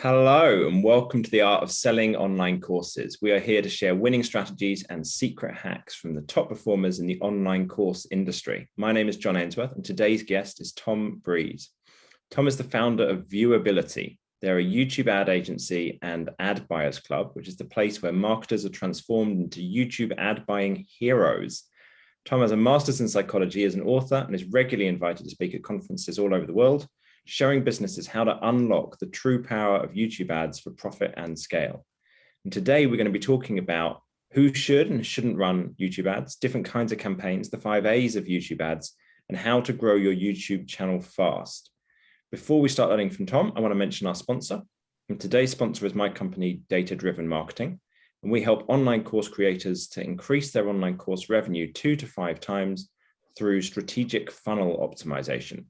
Hello and welcome to the Art of Selling Online Courses. We are here to share winning strategies and secret hacks from the top performers in the online course industry. My name is John Ainsworth and today's guest is Tom Breeze. Tom is the founder of Viewability. They're a YouTube ad agency and ad buyers club, which is the place where marketers are transformed into YouTube ad buying heroes. Tom has a master's in psychology as an author and is regularly invited to speak at conferences all over the world, showing businesses how to unlock the true power of YouTube ads for profit and scale. And today we're going to be talking about who should and shouldn't run YouTube ads, different kinds of campaigns, the 5 A's of YouTube ads, and how to grow your YouTube channel fast. Before we start learning from Tom, I want to mention our sponsor. And today's sponsor is my company, Data Driven Marketing. And we help online course creators to increase their online course revenue 2 to 5 times through strategic funnel optimization.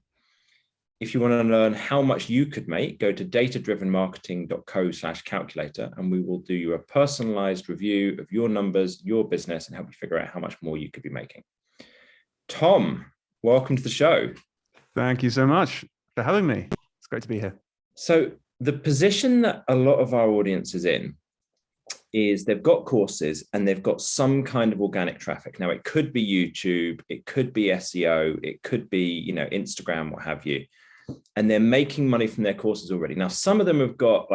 If you want to learn how much you could make, go to datadrivenmarketing.co/calculator and we will do you a personalized review of your numbers, your business, and help you figure out how much more you could be making. Tom, welcome to the show. Thank you so much for having me. It's great to be here. So the position that a lot of our audience is in is they've got courses and they've got some kind of organic traffic. Now, it could be YouTube, it could be SEO, it could be, Instagram, what have you. And they're making money from their courses already. Now, some of them have got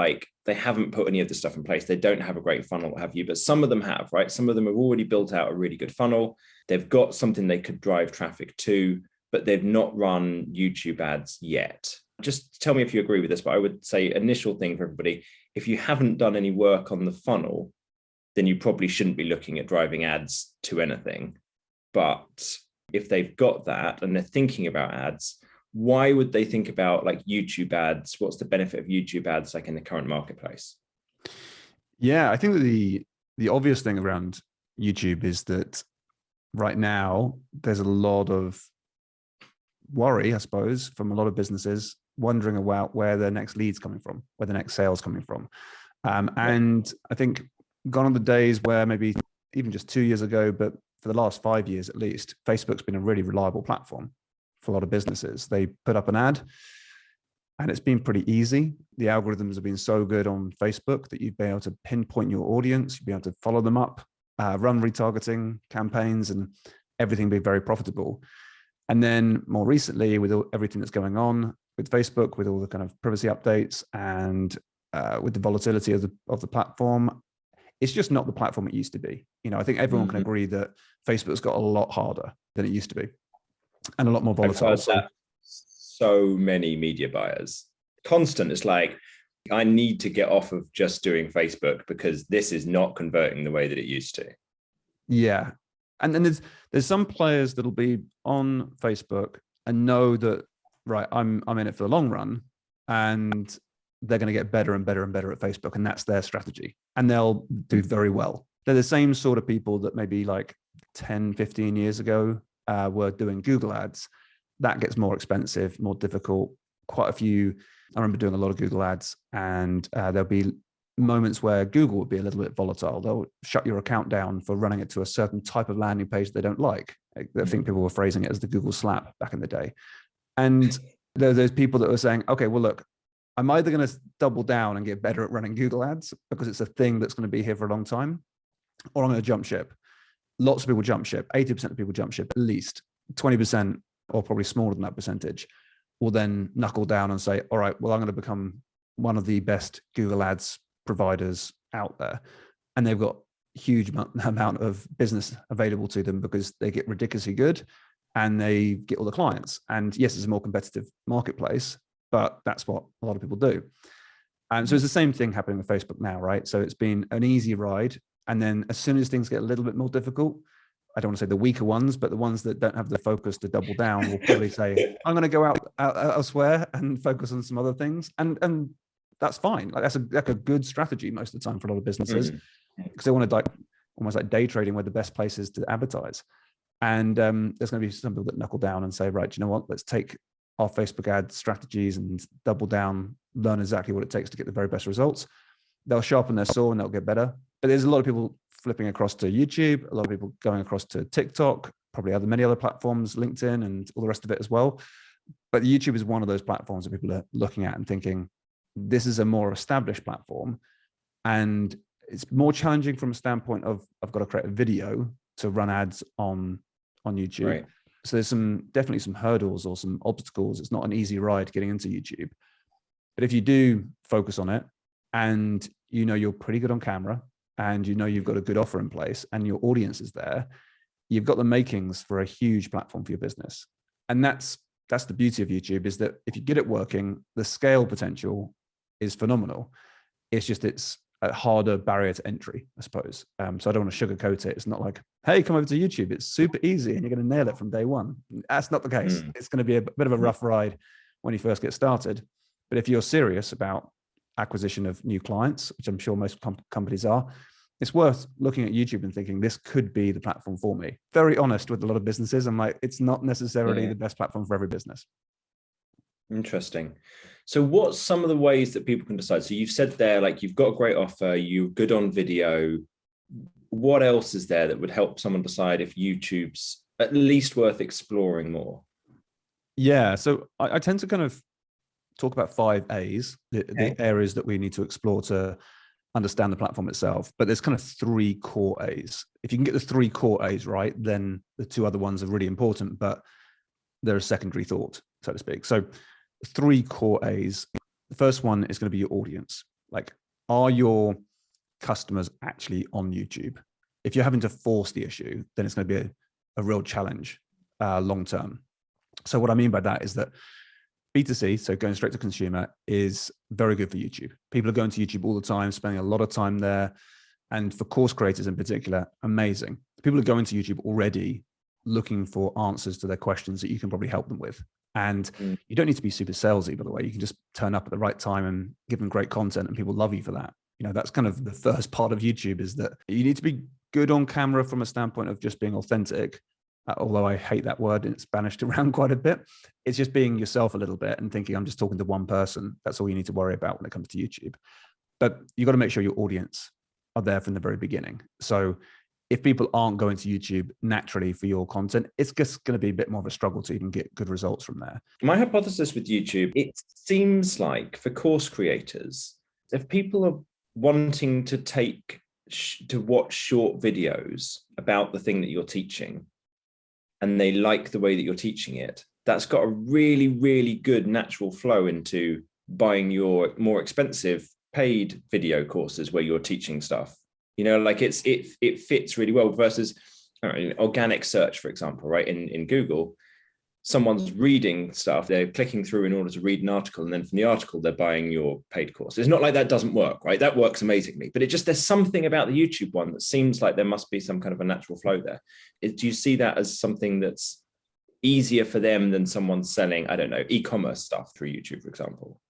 they haven't put any of the stuff in place. They don't have a great funnel, what have you, but some of them have, right? Some of them have already built out a really good funnel. They've got something they could drive traffic to, but they've not run YouTube ads yet. Just tell me if you agree with this, but I would say initial thing for everybody, if you haven't done any work on the funnel, then you probably shouldn't be looking at driving ads to anything. But if they've got that and they're thinking about ads, why would they think about YouTube ads? What's the benefit of YouTube ads in the current marketplace? Yeah, I think that the obvious thing around YouTube is that right now there's a lot of worry, I suppose, from a lot of businesses wondering about where their next lead's coming from, where the next sales coming from. And I think gone are the days where maybe even just 2 years ago, but for the last 5 years at least, Facebook's been a really reliable platform for a lot of businesses. They put up an ad and it's been pretty easy. The algorithms have been so good on Facebook that you'd be able to pinpoint your audience, you'd be able to follow them up, run retargeting campaigns, and everything be very profitable. And then more recently, with everything that's going on with Facebook, with all the kind of privacy updates and with the volatility of the platform, it's just not the platform it used to be. I think everyone can agree that Facebook's got a lot harder than it used to be and a lot more volatile. I've heard that so many media buyers. Constant. It's I need to get off of just doing Facebook because this is not converting the way that it used to. Yeah. And then there's some players that'll be on Facebook and know that, right, I'm in it for the long run, and they're going to get better and better and better at Facebook, and that's their strategy, and they'll do very well. They're the same sort of people that maybe 10, 15 years ago were doing Google ads. That gets more expensive, more difficult. Quite a few. I remember doing a lot of Google ads, and there'll be moments where Google would be a little bit volatile. They'll shut your account down for running it to a certain type of landing page they don't like. I think people were phrasing it as the Google slap back in the day. And there are those people that were saying, okay, well, look, I'm either going to double down and get better at running Google ads because it's a thing that's going to be here for a long time, or I'm going to jump ship. Lots of people jump ship. 80% of people jump ship, at least 20%, or probably smaller than that percentage, will then knuckle down and say, all right, well, I'm going to become one of the best Google ads providers out there. And they've got a huge amount of business available to them because they get ridiculously good and they get all the clients. And yes, it's a more competitive marketplace, but that's what a lot of people do. And so it's the same thing happening with Facebook now, right? So it's been an easy ride. And then as soon as things get a little bit more difficult, I don't want to say the weaker ones, but the ones that don't have the focus to double down will probably say, I'm going to go out elsewhere and focus on some other things. And that's fine. That's a good strategy most of the time for a lot of businesses because they want to almost day trading where the best place is to advertise. And there's going to be some people that knuckle down and say, right, you know what, let's take our Facebook ad strategies and double down, learn exactly what it takes to get the very best results. They'll sharpen their saw and they'll get better. But there's a lot of people flipping across to YouTube, a lot of people going across to TikTok, probably many other platforms, LinkedIn and all the rest of it as well. But YouTube is one of those platforms that people are looking at and thinking, This is a more established platform, and it's more challenging from a standpoint of I've got to create a video to run ads on YouTube. Right. So there's definitely some hurdles or some obstacles. It's not an easy ride getting into YouTube. But if you do focus on it, and you're pretty good on camera, and you've got a good offer in place, and your audience is there, you've got the makings for a huge platform for your business. And that's the beauty of YouTube, is that if you get it working, the scale potential is phenomenal. It's a harder barrier to entry, I suppose. So I don't want to sugarcoat it. It's not like, hey, come over to YouTube. It's super easy and you're going to nail it from day one. That's not the case. It's going to be a bit of a rough ride when you first get started. But if you're serious about acquisition of new clients, which I'm sure most companies are, it's worth looking at YouTube and thinking, this could be the platform for me. Very honest with a lot of businesses. I'm like, it's not necessarily the best platform for every business. Interesting. So what's some of the ways that people can decide? So you've said there, like, you've got a great offer, you're good on video. What else is there that would help someone decide if YouTube's at least worth exploring more? Yeah. So I tend to kind of talk about 5 A's, the areas that we need to explore to understand the platform itself. But there's kind of 3 core A's. If you can get the 3 core A's right, then the 2 other ones are really important, but they're a secondary thought, so to speak. So 3 core A's. The first one is going to be your audience. Like, are your customers actually on YouTube? If you're having to force the issue, then it's going to be a real challenge long term. So what I mean by that is that B2C, so going straight to consumer, is very good for YouTube. People are going to YouTube all the time, spending a lot of time there. And for course creators in particular, amazing. People are going to YouTube already looking for answers to their questions that you can probably help them with. And you don't need to be super salesy, by the way. You can just turn up at the right time and give them great content, and people love you for that. That's kind of the first part of YouTube, is that you need to be good on camera from a standpoint of just being authentic. Although I hate that word and it's banished around quite a bit. It's just being yourself a little bit and thinking, I'm just talking to one person. That's all you need to worry about when it comes to YouTube. But you've got to make sure your audience are there from the very beginning. So if people aren't going to YouTube naturally for your content, it's just going to be a bit more of a struggle to even get good results from there. My hypothesis with YouTube, it seems like for course creators, if people are wanting to watch short videos about the thing that you're teaching, and they like the way that you're teaching it, that's got a really, really good natural flow into buying your more expensive paid video courses where you're teaching stuff. Like it fits really well versus organic search, for example, right? In Google, someone's reading stuff, they're clicking through in order to read an article, and then from the article, they're buying your paid course. It's not like that doesn't work, right? That works amazingly, but there's something about the YouTube one that seems like there must be some kind of a natural flow there. Do you see that as something that's easier for them than someone selling, I don't know, e-commerce stuff through YouTube, for example?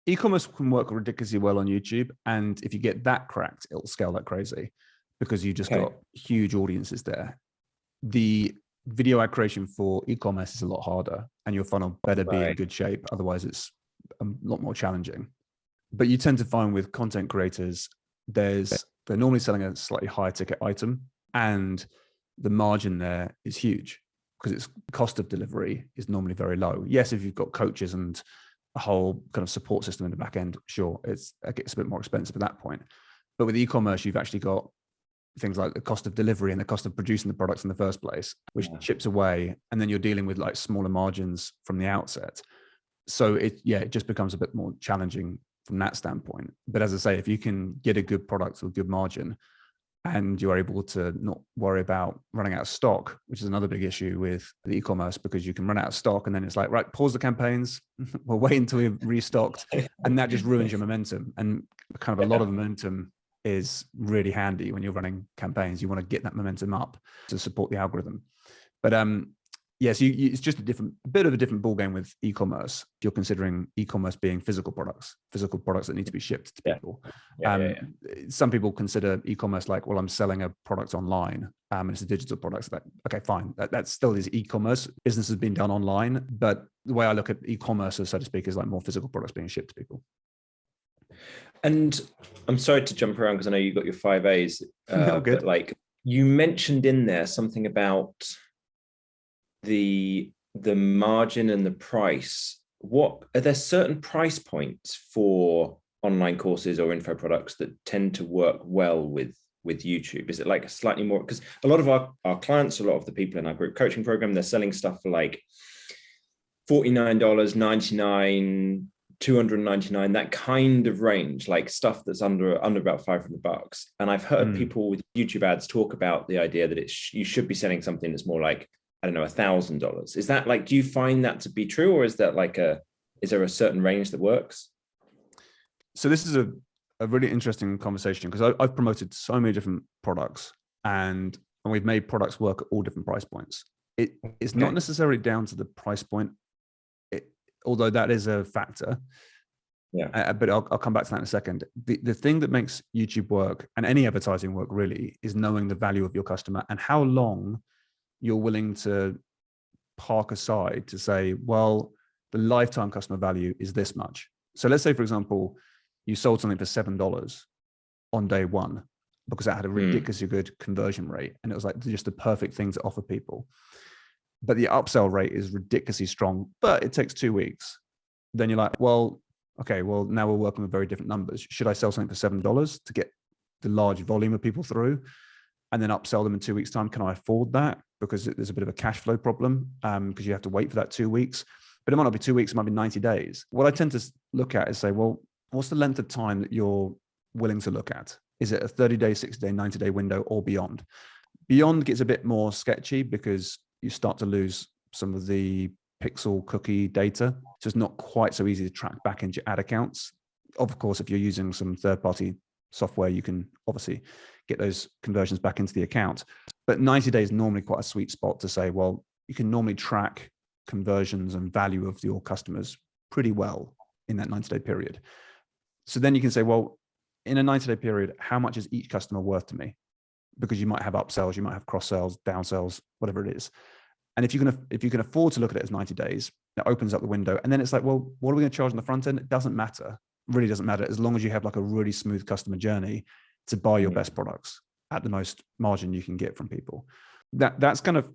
E-commerce can work ridiculously well on YouTube. And if you get that cracked, it'll scale like crazy because you just got huge audiences there. The video ad creation for e-commerce is a lot harder, and your funnel better be in good shape. Otherwise, it's a lot more challenging. But you tend to find with content creators, they're normally selling a slightly higher ticket item, and the margin there is huge because its cost of delivery is normally very low. Yes, if you've got coaches and a whole kind of support system in the back end, sure, it gets a bit more expensive at that point. But with e-commerce, you've actually got things like the cost of delivery and the cost of producing the products in the first place, which chips away. And then you're dealing with like smaller margins from the outset. So it just becomes a bit more challenging from that standpoint. But as I say, if you can get a good product with good margin and you're able to not worry about running out of stock, which is another big issue with the e-commerce, because you can run out of stock and then it's like, right, pause the campaigns, we'll wait until we've restocked. And that just ruins your momentum. And kind of a lot of momentum is really handy when you're running campaigns. You want to get that momentum up to support the algorithm. But yes, it's just a bit of a different ballgame with e-commerce. If you're considering e-commerce being physical products that need to be shipped to people. Some people consider e-commerce like, well, I'm selling a product online, and it's a digital product. So okay, fine. That still is e-commerce. Business has been done online, but the way I look at e-commerce, so to speak, is like more physical products being shipped to people. And I'm sorry to jump around because I know you've got your 5 A's, but like you mentioned in there something about the margin and the price what are there certain price points for online courses or info products that tend to work well with YouTube? Is it like slightly more, because a lot of our clients, a lot of the people in our group coaching program, they're selling stuff for like $49, $99, $299, that kind of range, like stuff that's under about $500. And I've heard people with YouTube ads talk about the idea that you should be selling something that's more like, I don't know, $1,000. Is that like, do you find that to be true, or is that like is there a certain range that works? So this is a really interesting conversation, because I've promoted so many different products, and we've made products work at all different price points. It's not necessarily down to the price point, although that is a factor. Yeah. But I'll come back to that in a second. The thing that makes YouTube work, and any advertising work really, is knowing the value of your customer and how long you're willing to park aside to say, well, the lifetime customer value is this much. So let's say, for example, you sold something for $7 on day one because that had a ridiculously good conversion rate, and it was like just the perfect thing to offer people. But the upsell rate is ridiculously strong, but it takes 2 weeks. Then you're like, well, okay, well, now we're working with very different numbers. Should I sell something for $7 to get the large volume of people through and then upsell them in 2 weeks' time? Can I afford that? Because there's a bit of a cash flow problem, because you have to wait for that 2 weeks. But it might not be 2 weeks, it might be 90 days. What I tend to look at is say, well, what's the length of time that you're willing to look at? Is it a 30-day, 60-day, 90-day window, or beyond? Beyond gets a bit more sketchy because you start to lose some of the pixel cookie data. So it's not quite so easy to track back into your ad accounts. Of course, if you're using some third-party software, you can obviously get those conversions back into the account. But 90 days is normally quite a sweet spot to say, well, you can normally track conversions and value of your customers pretty well in that 90-day period. So then you can say, well, in a 90-day period, how much is each customer worth to me? Because you might have upsells, you might have cross sells, downsells, whatever it is. And if you can afford to look at it as 90 days, that opens up the window. And then it's like, well, what are we going to charge on the front end? It doesn't matter. It really doesn't matter, as long as you have like a really smooth customer journey to buy your best products at the most margin you can get from people. That's kind of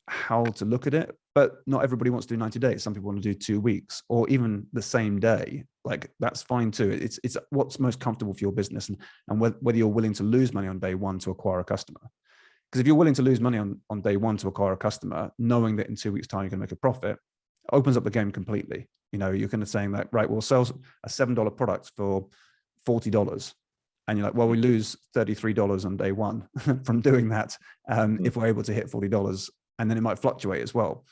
how to look at it. But not everybody wants to do 90 days. Some people want to do 2 weeks or even the same day. Like, that's fine too. It's what's most comfortable for your business, and whether you're willing to lose money on day one to acquire a customer. Because if you're willing to lose money on day one to acquire a customer, knowing that in 2 weeks' time you're going to make a profit, opens up the game completely. You know, you're kind of saying that, right, we'll sell a $7 product for $40. And you're like, well, we lose $33 on day one from doing that, if we're able to hit $40. And then it might fluctuate as well.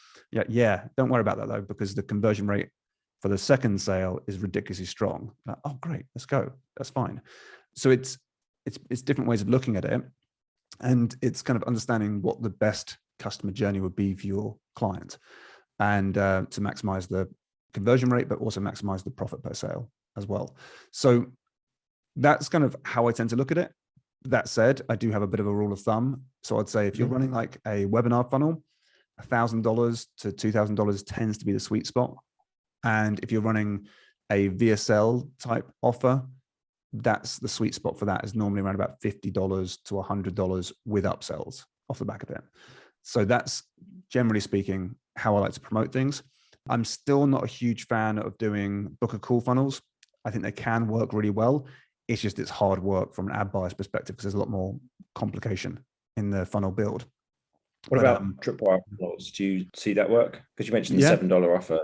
Yeah, don't worry about that though, because the conversion rate for the second sale is ridiculously strong. Like, oh, great, let's go. That's fine. So it's different ways of looking at it. And it's kind of understanding what the best customer journey would be for your client, and to maximize the conversion rate, but also maximize the profit per sale as well. So that's kind of how I tend to look at it. That said, I do have a bit of a rule of thumb. So I'd say if you're running like a webinar funnel, $1,000 to $2,000 tends to be the sweet spot. And if you're running a VSL type offer, that's the sweet spot for that, is normally around about $50 to $100 with upsells off the back of it. So that's, generally speaking, how I like to promote things. I'm still not a huge fan of doing book a call funnels. I think they can work really well. It's hard work from an ad buyer's perspective, because there's a lot more complication in the funnel build. What about tripwire funnels? Do you see that work? Because you mentioned the $7 offer.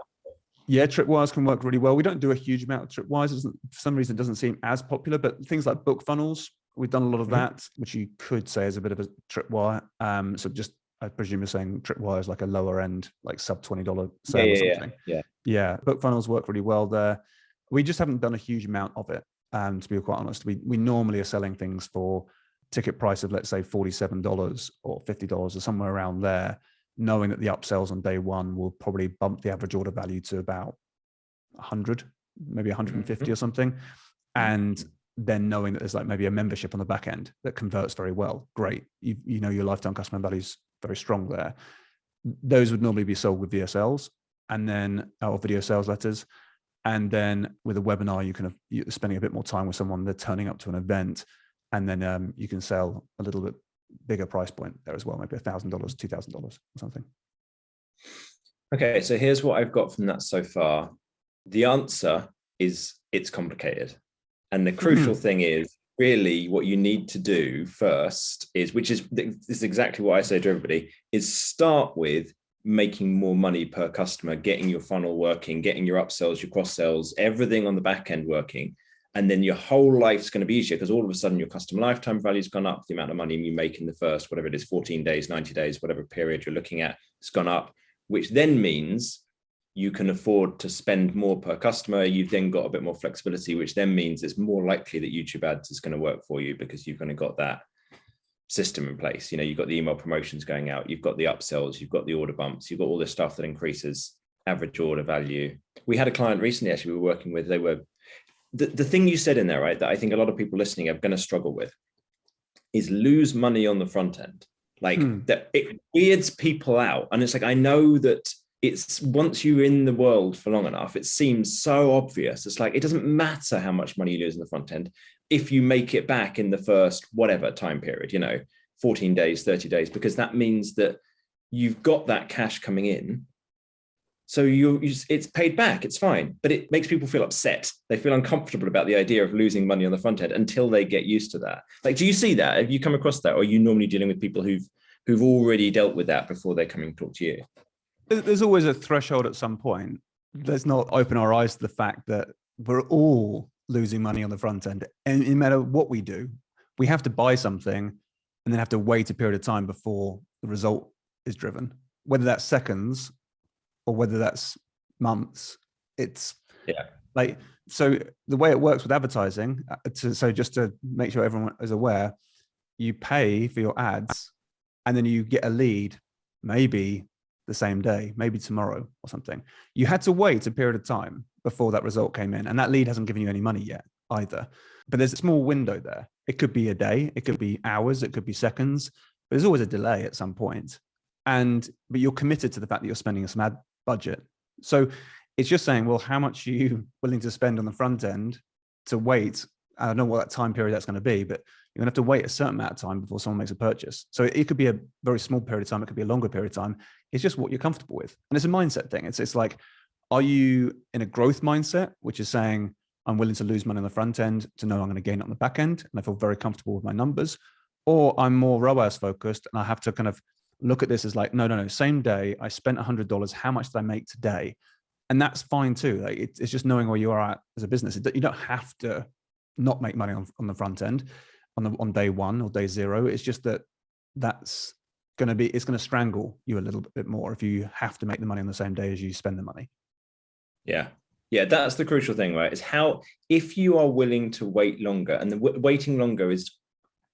Yeah, tripwires can work really well. We don't do a huge amount of tripwires. For some reason, it doesn't seem as popular, but things like book funnels, we've done a lot of that, which you could say is a bit of a tripwire. So just, I presume you're saying tripwire is like a lower end, like sub $20 sale or something. Yeah. Book funnels work really well there. We just haven't done a huge amount of it. To be quite honest, we normally are selling things for ticket price of, let's say, $47 or $50 or somewhere around there, knowing that the upsells on day one will probably bump the average order value to about 100, maybe 150 or something. And then knowing that there's like maybe a membership on the back end that converts very well. Great. You know, your lifetime customer value is very strong there. Those would normally be sold with VSLs, and then our video sales letters. And then with a webinar, you're spending a bit more time with someone. They're turning up to an event, and then you can sell a little bit bigger price point there as well, maybe $1,000, $2,000 or something. Okay, so here's what I've got from that so far. The answer is it's complicated. And the crucial thing is really what you need to do first is, this is exactly what I say to everybody, is start with making more money per customer, getting your funnel working, getting your upsells, your cross sells, everything on the back end working. And then your whole life's going to be easier because all of a sudden your customer lifetime value has gone up. The amount of money you make in the first, whatever it is, 14 days, 90 days, whatever period you're looking at, has gone up, which then means you can afford to spend more per customer. You've then got a bit more flexibility, which then means it's more likely that YouTube ads is going to work for you because you've kind of got that system in place. You've got the email promotions going out, you've got the upsells, you've got the order bumps, you've got all this stuff that increases average order value. We had a client recently, actually, we were working with, they were, the thing you said in there, right, that I think a lot of people listening are going to struggle with is lose money on the front end. That it weirds people out. And it's like, I know that it's once you're in the world for long enough, it seems so obvious. It's like, it doesn't matter how much money you lose in the front end if you make it back in the first whatever time period, 14 days, 30 days, because that means that you've got that cash coming in. So it's paid back, it's fine, but it makes people feel upset. They feel uncomfortable about the idea of losing money on the front end until they get used to that. Like, do you see that? Have you come across that? Or are you normally dealing with people who've already dealt with that before they're coming to talk to you? There's always a threshold at some point. Let's not open our eyes to the fact that we're all losing money on the front end. And no matter what we do, we have to buy something and then have to wait a period of time before the result is driven, whether that's seconds or whether that's months. It's like, so the way it works with advertising, so just to make sure everyone is aware, you pay for your ads and then you get a lead, maybe the same day, maybe tomorrow or something. You had to wait a period of time before that result came in, and that lead hasn't given you any money yet either. But there's a small window there. It could be a day, it could be hours, it could be seconds, but there's always a delay at some point. But you're committed to the fact that you're spending some ad budget. So it's just saying, well, how much are you willing to spend on the front end to wait? I don't know what that time period that's going to be, but you're going to have to wait a certain amount of time before someone makes a purchase. So it could be a very small period of time. It could be a longer period of time. It's just what you're comfortable with. And it's a mindset thing. It's like, are you in a growth mindset, which is saying, I'm willing to lose money on the front end to know I'm going to gain it on the back end, and I feel very comfortable with my numbers? Or I'm more ROAS focused, and I have to kind of look at this as like, no, same day, I spent $100. How much did I make today? And that's fine too. Like, it's just knowing where you are at as a business. You don't have to not make money on the front end on day one or day zero. It's just that's going to it's going to strangle you a little bit more if you have to make the money on the same day as you spend the money. Yeah, that's the crucial thing, right? Is how, if you are willing to wait longer, and the waiting longer is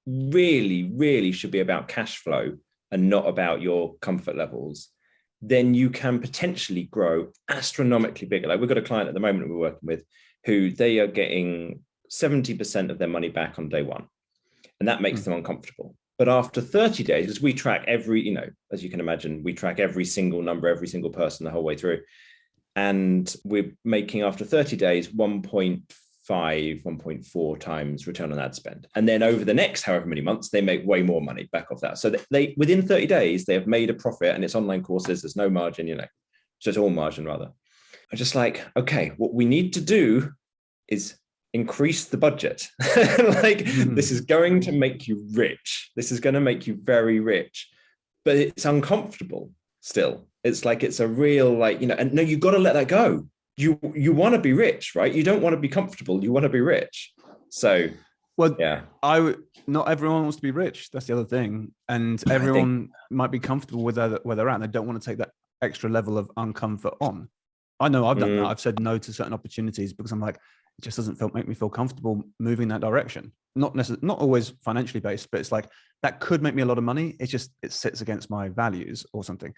really should be about cash flow and not about your comfort levels, then you can potentially grow astronomically bigger. Like, we've got a client at the moment we're working with who they are getting 70% of their money back on day one. And that makes them uncomfortable. But after 30 days, as we track every, as you can imagine, we track every single number, every single person the whole way through. And we're making, after 30 days, 1.5, 1.4 times return on ad spend. And then over the next however many months, they make way more money back off that. So they within 30 days, they have made a profit, and it's online courses. There's no margin, so it's all margin rather. I'm just like, okay, what we need to do is increase the budget. This is going to make you rich. This is going to make you very rich, but it's uncomfortable still. It's like, it's a real, and no, you've got to let that go. You want to be rich, right? You don't want to be comfortable. You want to be rich. So, well, yeah, not everyone wants to be rich. That's the other thing. And everyone might be comfortable with where they're at, and they don't want to take that extra level of uncomfort on. I know I've done that. I've said no to certain opportunities because I'm like, it just doesn't make me feel comfortable moving that direction. Not always financially based, but it's like, that could make me a lot of money. It sits against my values or something.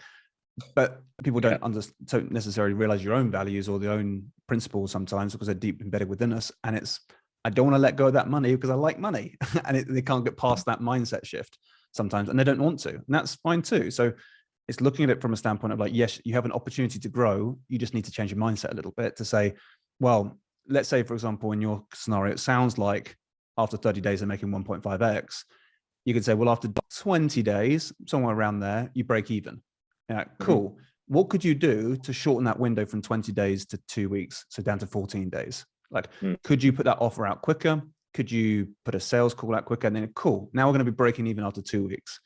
But people don't necessarily realize your own values or their own principles sometimes, because they're deep embedded within us. And I don't want to let go of that money because I like money, and they can't get past that mindset shift sometimes, and they don't want to, and that's fine too. So it's looking at it from a standpoint of like, yes, you have an opportunity to grow. You just need to change your mindset a little bit to say, well, let's say, for example, in your scenario, it sounds like after 30 days they're making 1.5x. You could say, well, after 20 days, somewhere around there, you break even. Yeah, cool. what could you do to shorten that window from 20 days to 2 weeks, so down to 14 days? Like, could you put that offer out quicker? Could you put a sales call out quicker? And then, cool, now we're going to be breaking even after 2 weeks.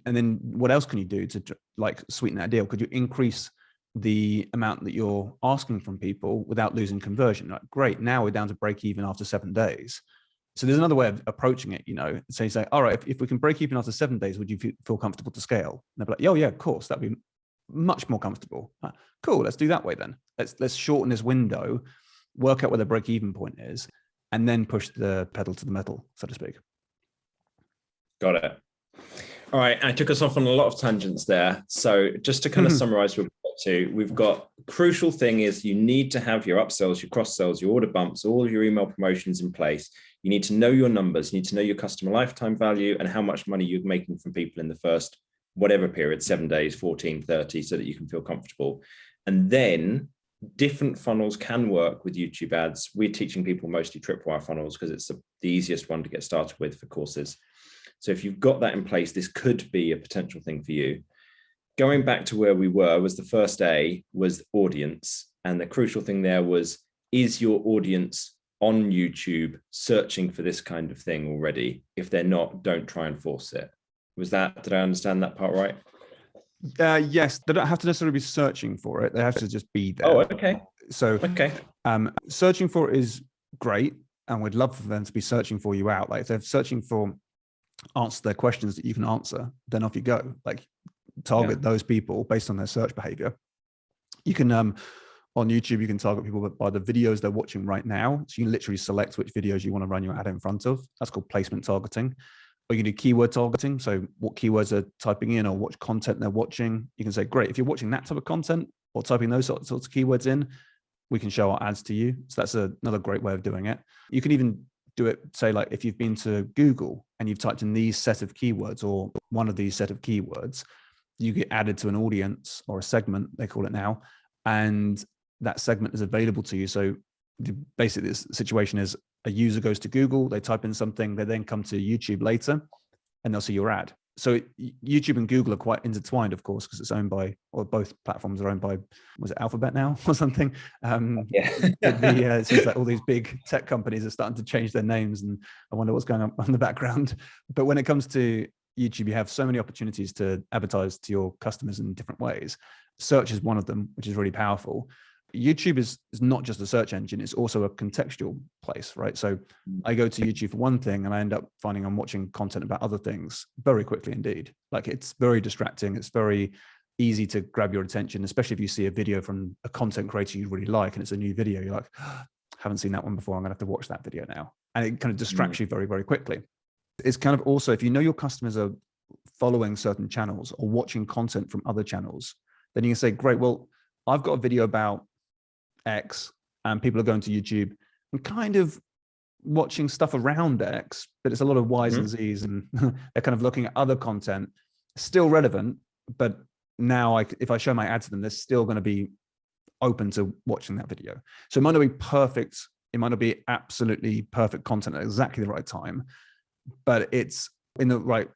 And then what else can you do to like sweeten that deal? Could you increase the amount that you're asking from people without losing conversion? Like, great, now we're down to break even after 7 days. So there's another way of approaching it, So you say, all right, if we can break even after 7 days, would you feel comfortable to scale? And they'll be like, oh yeah, of course, that'd be much more comfortable. Cool, let's do that way then. Let's shorten this window, work out where the break even point is, and then push the pedal to the metal, so to speak. Got it. All right, I took us off on a lot of tangents there. So just to kind of summarize what we've got crucial thing is you need to have your upsells, your cross sells, your order bumps, all of your email promotions in place. You need to know your numbers. You need to know your customer lifetime value and how much money you're making from people in the first whatever period, 7 days, 14, 30, so that you can feel comfortable. And then different funnels can work with YouTube ads. We're teaching people mostly tripwire funnels because it's the easiest one to get started with for courses. So if you've got that in place, this could be a potential thing for you. Going back to where we were, was the first A was audience. And the crucial thing there was, is your audience on YouTube searching for this kind of thing already? If they're not, don't try and force it. Did I understand that part right? Yes, they don't have to necessarily be searching for it. They have to just be there. Oh, okay. So searching for it is great. And we'd love for them to be searching for you out. Like if they're searching for answer their questions that you can answer, then off you go. Like target those people based on their search behavior. You can on YouTube, you can target people by the videos they're watching right now. So you can literally select which videos you want to run your ad in front of. That's called placement targeting. Or you can do keyword targeting. So what keywords they're typing in or what content they're watching. You can say, great, if you're watching that type of content or typing those sorts of keywords in, we can show our ads to you. So that's another great way of doing it. You can even do it, say, like if you've been to Google and you've typed in these set of keywords or one of these set of keywords, you get added to an audience or a segment, they call it now, and that segment is available to you. So basically this situation is a user goes to Google, they type in something, they then come to YouTube later and they'll see your ad. So YouTube and Google are quite intertwined, of course, because it's owned by, or both platforms are owned by, was it Alphabet now or something? It seems like all these big tech companies are starting to change their names, and I wonder what's going on in the background. But when it comes to YouTube, you have so many opportunities to advertise to your customers in different ways. Search is one of them, which is really powerful. YouTube is not just a search engine, it's also a contextual place, right? So I go to YouTube for one thing and I end up finding I'm watching content about other things very quickly indeed. Like it's very distracting. It's very easy to grab your attention, especially if you see a video from a content creator you really like and it's a new video. You're like, oh, haven't seen that one before. I'm gonna have to watch that video now. And it kind of distracts you very, very quickly. It's kind of also, if you know your customers are following certain channels or watching content from other channels, then you can say, great, well, I've got a video about X and people are going to YouTube and kind of watching stuff around X, but it's a lot of Y's and Z's and they're kind of looking at other content, still relevant, but now if I show my ad to them, they're still going to be open to watching that video. So it might not be perfect. It might not be absolutely perfect content at exactly the right time, but it's in the right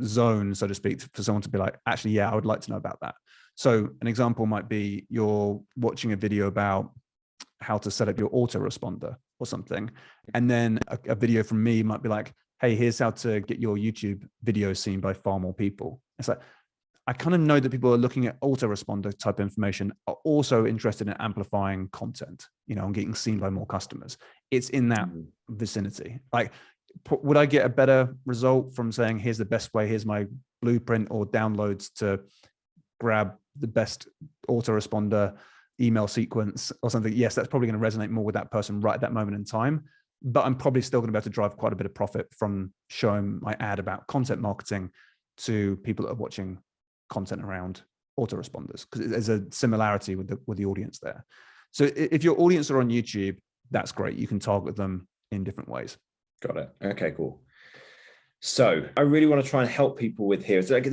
zone, so to speak, for someone to be like, actually, yeah, I would like to know about that. So an example might be you're watching a video about how to set up your autoresponder or something. And then a video from me might be like, hey, here's how to get your YouTube video seen by far more people. It's like, I kind of know that people are looking at autoresponder type information, are also interested in amplifying content, and getting seen by more customers. It's in that vicinity. Like, would I get a better result from saying, here's the best way, here's my blueprint or downloads to grab the best autoresponder email sequence or something? Yes, that's probably going to resonate more with that person right at that moment in time. But I'm probably still going to be able to drive quite a bit of profit from showing my ad about content marketing to people that are watching content around autoresponders, because there's a similarity with the audience there. So if your audience are on YouTube, that's great. You can target them in different ways. Got it. Okay, cool. So I really want to try and help people with here. It's like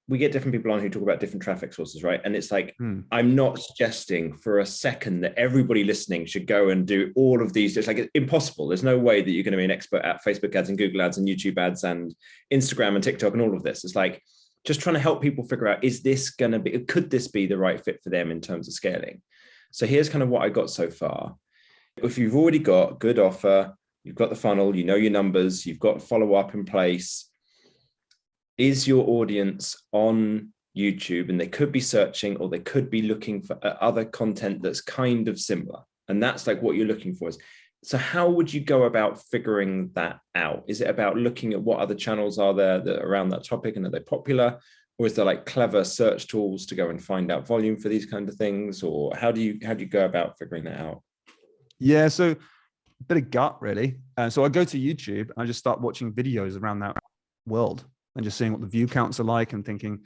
we get different people on who talk about different traffic sources, right? And it's like, I'm not suggesting for a second that everybody listening should go and do all of these. It's like, it's impossible. There's no way that you're going to be an expert at Facebook ads and Google ads and YouTube ads and Instagram and TikTok and all of this. It's like, just trying to help people figure out, could this be the right fit for them in terms of scaling? So here's kind of what I got so far. If you've already got good offer, you've got the funnel, you know your numbers, you've got follow-up in place, is your audience on YouTube? And they could be searching, or they could be looking for other content that's kind of similar. And that's like what you're looking for. So how would you go about figuring that out? Is it about looking at what other channels are there that are around that topic and are they popular? Or is there like clever search tools to go and find out volume for these kind of things? Or how do you go about figuring that out? Yeah, so a bit of gut, really. So I go to YouTube and I just start watching videos around that world and just seeing what the view counts are like and thinking,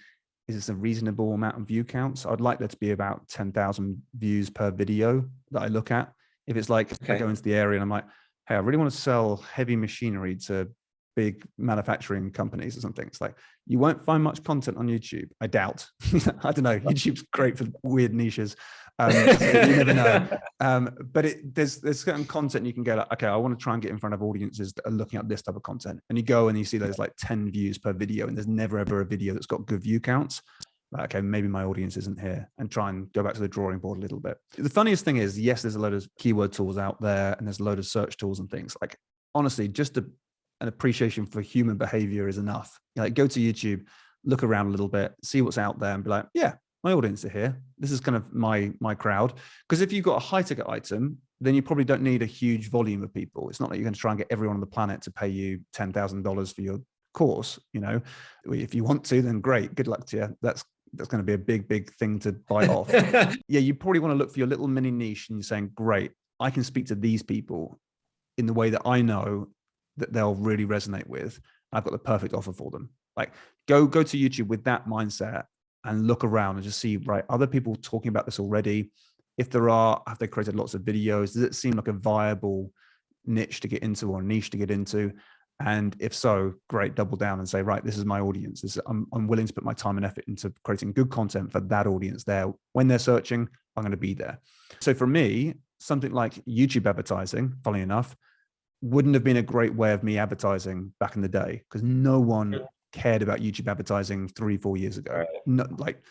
is this a reasonable amount of view counts? I'd like there to be about 10,000 views per video that I look at. If it's like, I go into the area and I'm like, hey, I really want to sell heavy machinery to big manufacturing companies or something. It's like, you won't find much content on YouTube. I doubt. I don't know. YouTube's great for weird niches. So you never know. But there's certain content you can go like, okay, I want to try and get in front of audiences that are looking at this type of content. And you go and you see there's like 10 views per video, and there's never ever a video that's got good view counts. Like, okay, maybe my audience isn't here, and try and go back to the drawing board a little bit. The funniest thing is, yes, there's a load of keyword tools out there and there's a load of search tools and things. Like, honestly, just an appreciation for human behavior is enough. Like, go to YouTube, look around a little bit, see what's out there and be like, yeah, my audience are here. This is kind of my crowd. Because if you've got a high ticket item, then you probably don't need a huge volume of people. It's not like you're going to try and get everyone on the planet to pay you $10,000 for your course. You know, if you want to, then great, good luck to you. That's going to be a big thing to bite off. Yeah, you probably want to look for your little mini niche and you're saying, great, I can speak to these people in the way that I know that they'll really resonate with. I've got the perfect offer for them. Like, go to YouTube with that mindset and look around and just see, right, other people talking about this already? If there are, have they created lots of videos? Does it seem like a viable niche to get into or a niche to get into? And if so, great, double down and say, right, this is my audience. I'm willing to put my time and effort into creating good content for that audience there. When they're searching, I'm going to be there. So for me, something like YouTube advertising, funnily enough, wouldn't have been a great way of me advertising back in the day, because no one cared about YouTube advertising 3-4 years ago. No, like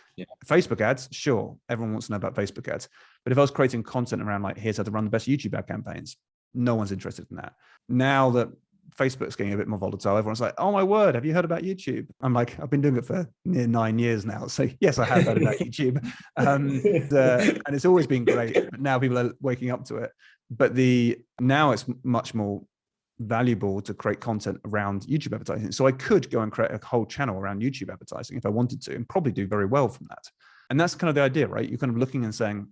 Facebook ads, sure, everyone wants to know about Facebook ads. But if I was creating content around like, here's how to run the best YouTube ad campaigns, no one's interested in that. Now that Facebook's getting a bit more volatile, everyone's like, oh my word, have you heard about YouTube? I'm like, I've been doing it for near 9 years now. So yes, I have heard about YouTube. And it's always been great, but now people are waking up to it. But now it's much more valuable to create content around YouTube advertising. So I could go and create a whole channel around YouTube advertising if I wanted to, and probably do very well from that. And that's kind of the idea, right? You're kind of looking and saying,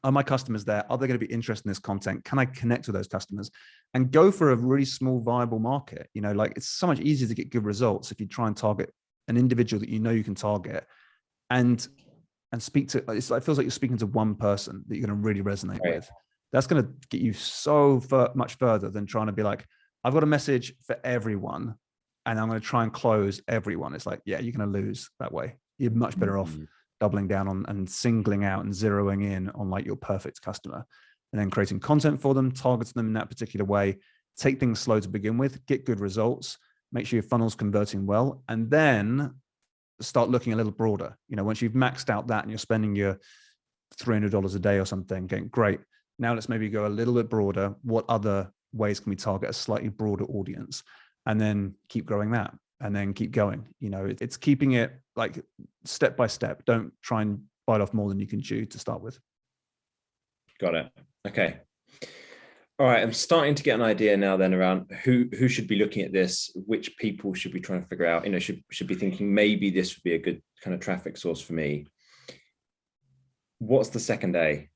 are my customers there? Are they going to be interested in this content? Can I connect with those customers? And go for a really small, viable market. You know, like, it's so much easier to get good results if you try and target an individual that you know you can target and speak to. It feels like you're speaking to one person that you're going to really resonate with. That's going to get you so much further than trying to be like, I've got a message for everyone and I'm going to try and close everyone. It's like, yeah, you're going to lose that way. You're much better off doubling down on and singling out and zeroing in on like your perfect customer, and then creating content for them, targeting them in that particular way. Take things slow to begin with, get good results, make sure your funnel's converting well, and then start looking a little broader. You know, once you've maxed out that and you're spending your $300 a day or something, getting great. Now let's maybe go a little bit broader. What other ways can we target a slightly broader audience? And then keep growing that, and then keep going. You know, it's keeping it like step by step. Don't try and bite off more than you can chew to start with. Got it. Okay. All right. I'm starting to get an idea now then around who should be looking at this, which people should be trying to figure out, you know, should be thinking maybe this would be a good kind of traffic source for me. What's the second A?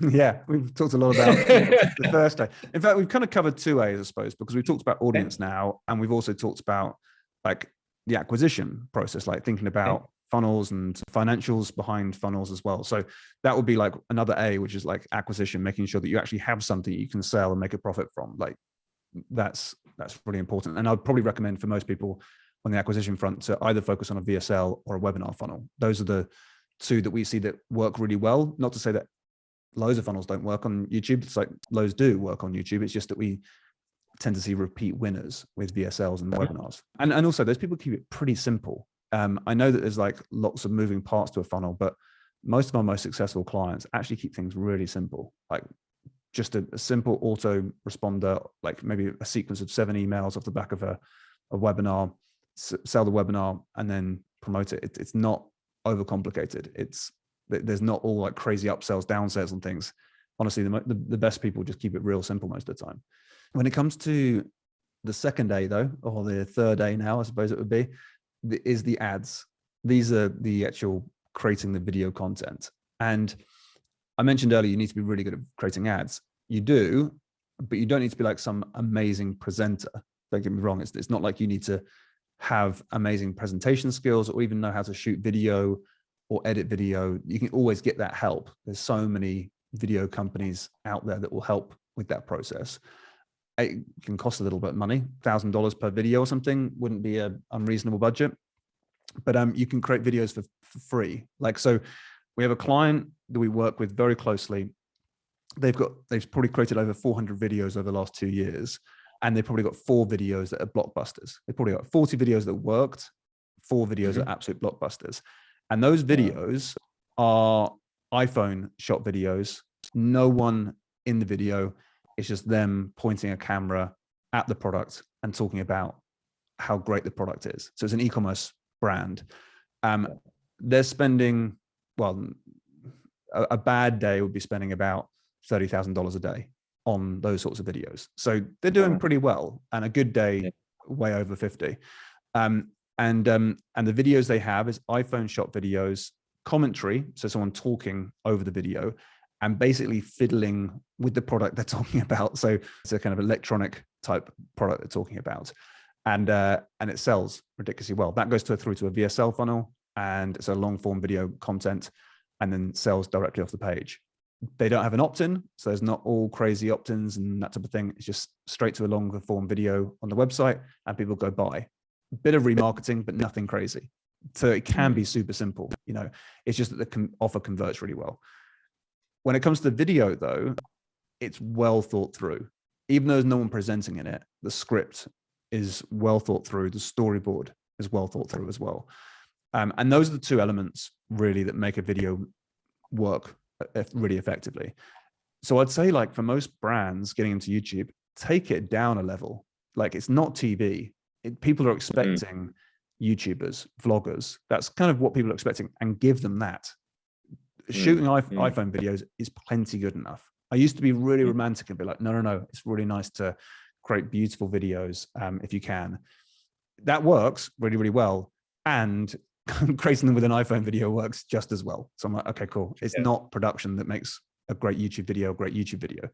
Yeah, we've talked a lot about the first A. In fact, we've kind of covered 2 A's, I suppose, because we've talked about audience now, and we've also talked about like the acquisition process, like thinking about funnels and financials behind funnels as well. So that would be like another A, which is like acquisition, making sure that you actually have something you can sell and make a profit from. Like that's really important. And I'd probably recommend for most people on the acquisition front to either focus on a VSL or a webinar funnel. Those are the 2 that we see that work really well. Not to say that loads of funnels don't work on YouTube. It's like loads do work on YouTube. It's just that we tend to see repeat winners with VSLs and webinars. And also those people keep it pretty simple. I know that there's like lots of moving parts to a funnel, but most of our most successful clients actually keep things really simple, like just a simple auto responder, like maybe a sequence of 7 emails off the back of a webinar, sell the webinar and then promote it. It's not overcomplicated. There's not all like crazy upsells, downsells and things. Honestly, the best people just keep it real simple most of the time. When it comes to the second A though, or the third A now, I suppose it would be, is the ads. These are the actual creating the video content. And I mentioned earlier, you need to be really good at creating ads. You do, but you don't need to be like some amazing presenter. Don't get me wrong. It's not like you need to have amazing presentation skills or even know how to shoot video or edit video. You can always get that help. There's so many video companies out there that will help with that process. It can cost a little bit of money. $1,000 per video or something wouldn't be an unreasonable budget, but you can create videos for free. Like, so we have a client that we work with very closely. They've probably created over 400 videos over the last 2 years. And they've probably got 4 videos that are blockbusters. They've probably got 40 videos that worked, 4 videos are absolute blockbusters. And those videos are iPhone shot videos. No one in the video. It's just them pointing a camera at the product and talking about how great the product is. So it's an e-commerce brand. They're spending, well, a bad day would be spending about $30,000 a day on those sorts of videos. So they're doing pretty well, and a good day, way over 50. And the videos they have is iPhone shot videos, commentary, so someone talking over the video, and basically fiddling with the product they're talking about. So it's a kind of electronic type product they're talking about, and it sells ridiculously well. That goes through to a VSL funnel, and it's a long form video content, and then sells directly off the page. They don't have an opt-in, so there's not all crazy opt-ins and that type of thing. It's just straight to a longer form video on the website, and people go buy. Bit of remarketing, but nothing crazy. So it can be super simple. You know, it's just that the offer converts really well. When it comes to video, though, it's well thought through. Even though there's no one presenting in it, the script is well thought through. The storyboard is well thought through as well. And those are the 2 elements really that make a video work really effectively. So I'd say, like, for most brands getting into YouTube, take it down a level. Like, it's not TV. People are expecting YouTubers, vloggers. That's kind of what people are expecting, and give them that. Shooting iPhone videos is plenty good enough. I used to be really romantic and be like, no, it's really nice to create beautiful videos if you can. That works really, really well. And creating them with an iPhone video works just as well. So I'm like, okay, cool. It's not production that makes a great YouTube video.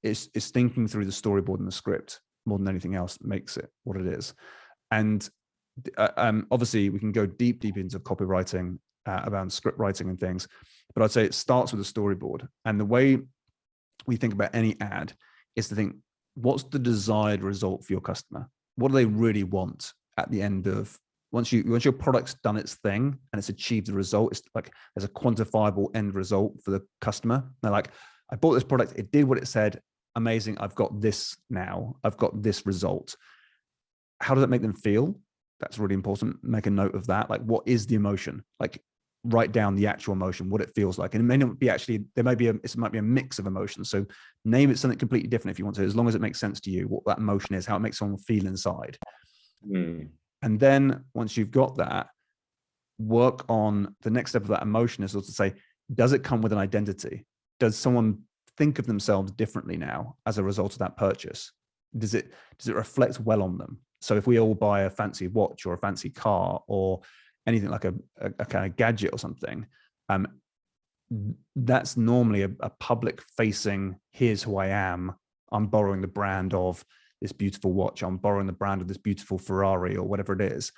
It's thinking through the storyboard and the script more than anything else makes it what it is. And obviously we can go deep into copywriting about script writing and things, but I'd say it starts with a storyboard. And the way we think about any ad is to think, what's the desired result for your customer? What do they really want at the end of, once your product's done its thing and it's achieved the result, it's like there's a quantifiable end result for the customer. They're like, I bought this product, it did what it said, amazing, I've got this now, I've got this result. How does that make them feel? That's really important. Make a note of that. Like, what is the emotion? Like, write down the actual emotion, what it feels like. And it may not be actually, it might be a mix of emotions. So name it something completely different if you want to, as long as it makes sense to you, what that emotion is, how it makes someone feel inside. And then once you've got that, work on the next step of that emotion is also to say, does it come with an identity? Does someone think of themselves differently now as a result of that purchase? Does it reflect well on them? So if we all buy a fancy watch or a fancy car or anything like a kind of gadget or something, that's normally a public facing, here's who I am. I'm borrowing the brand of this beautiful watch. I'm borrowing the brand of this beautiful Ferrari or whatever it is.